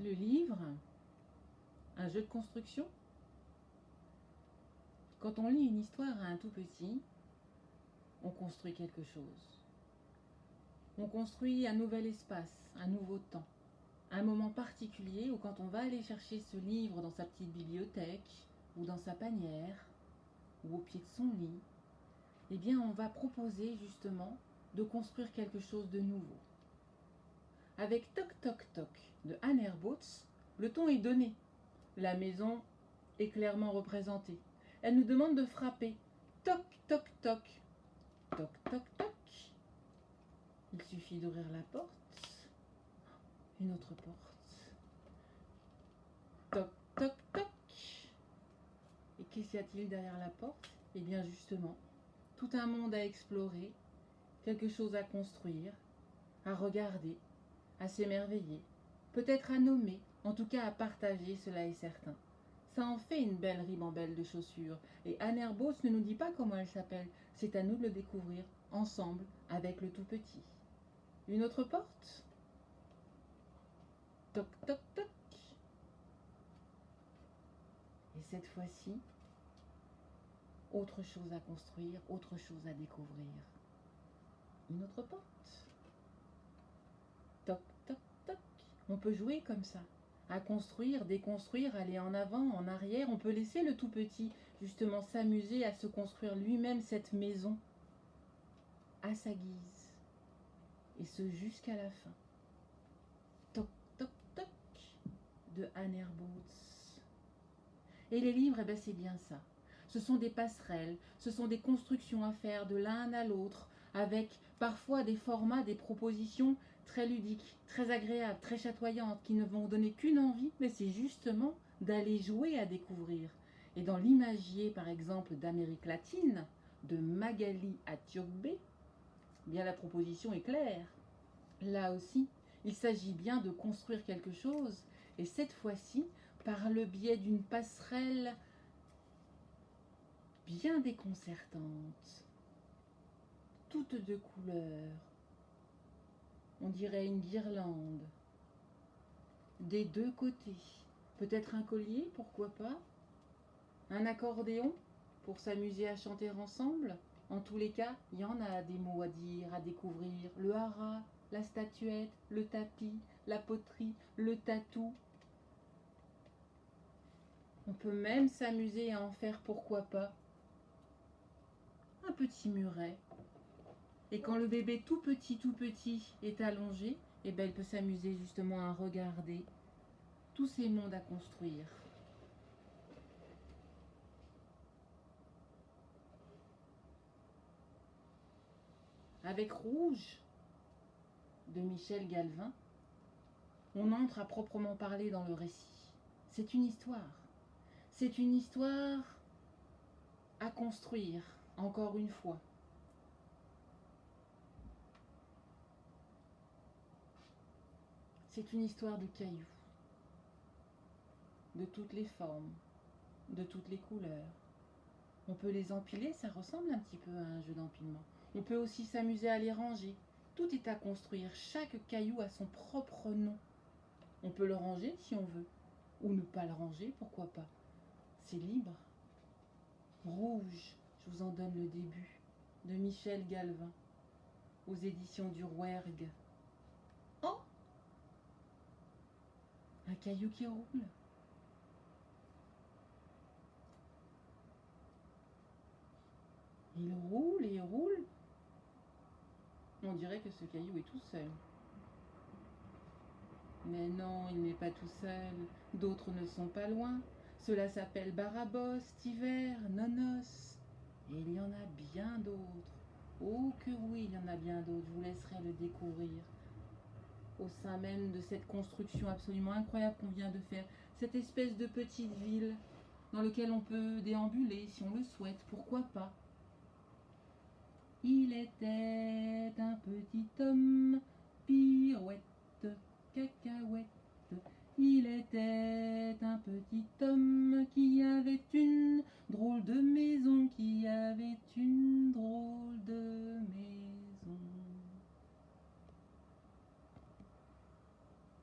Le livre, un jeu de construction. Quand on lit une histoire à un tout petit, on construit quelque chose. On construit un nouvel espace, un nouveau temps, un moment particulier où quand on va aller chercher ce livre dans sa petite bibliothèque ou dans sa panière ou au pied de son lit, eh bien on va proposer justement de construire quelque chose de nouveau. Avec Toc Toc Toc de Anne Boots, le ton est donné. La maison est clairement représentée. Elle nous demande de frapper. Toc toc toc. Toc toc toc. Il suffit d'ouvrir la porte. Une autre porte. Toc toc toc. Et qu'est-ce y a-t-il derrière la porte? Eh bien justement, tout un monde à explorer, quelque chose à construire, à regarder, à s'émerveiller, peut-être à nommer, en tout cas à partager, cela est certain. Ça en fait une belle ribambelle de chaussures. Et Anne Boots ne nous dit pas comment elle s'appelle. C'est à nous de le découvrir ensemble avec le tout petit. Une autre porte? Toc toc toc. Et cette fois-ci, autre chose à construire, autre chose à découvrir. Une autre porte? Toc toc toc. On peut jouer comme ça, à construire, déconstruire, aller en avant, en arrière. On peut laisser le tout petit justement s'amuser à se construire lui-même cette maison à sa guise. Et ce jusqu'à la fin. Toc toc toc de Anne Boots. Et les livres, eh ben c'est bien ça. Ce sont des passerelles, ce sont des constructions à faire de l'un à l'autre, avec parfois des formats, des propositions très ludiques, très agréables, très chatoyantes, qui ne vont donner qu'une envie, mais c'est justement d'aller jouer à découvrir. Et dans l'imagier, par exemple, d'Amérique latine, de Magali Atiogbe, bien la proposition est claire. Là aussi, il s'agit bien de construire quelque chose, et cette fois-ci, par le biais d'une passerelle bien déconcertante, toute de couleurs, on dirait une guirlande, des deux côtés, peut-être un collier, pourquoi pas, un accordéon pour s'amuser à chanter ensemble. En tous les cas, il y en a des mots à dire, à découvrir, le hara, la statuette, le tapis, la poterie, le tatou. On peut même s'amuser à en faire, pourquoi pas, un petit muret. Et quand le bébé tout petit est allongé, eh ben, il peut s'amuser justement à regarder tous ces mondes à construire. Avec Rouge de Michel Galvin, on entre à proprement parler dans le récit. C'est une histoire. C'est une histoire à construire, encore une fois. C'est une histoire de cailloux, de toutes les formes, de toutes les couleurs. On peut les empiler, ça ressemble un petit peu à un jeu d'empilement. On peut aussi s'amuser à les ranger. Tout est à construire, chaque caillou a son propre nom. On peut le ranger si on veut, ou ne pas le ranger, pourquoi pas. C'est libre. Rouge, je vous en donne le début, de Michel Galvin, aux éditions du Rouergue. Oh, un caillou qui roule. Il roule et il roule. On dirait que ce caillou est tout seul. Mais non, il n'est pas tout seul. D'autres ne sont pas loin. Cela s'appelle Barabosse, Tiver, Nonos. Et il y en a bien d'autres. Oh que oui, il y en a bien d'autres. Je vous laisserai le découvrir. Au sein même de cette construction absolument incroyable qu'on vient de faire. Cette espèce de petite ville dans laquelle on peut déambuler si on le souhaite. Pourquoi pas? Il était un petit homme, pirouette, cacahuète. Il était un petit homme qui avait une drôle de maison, qui avait une drôle de maison.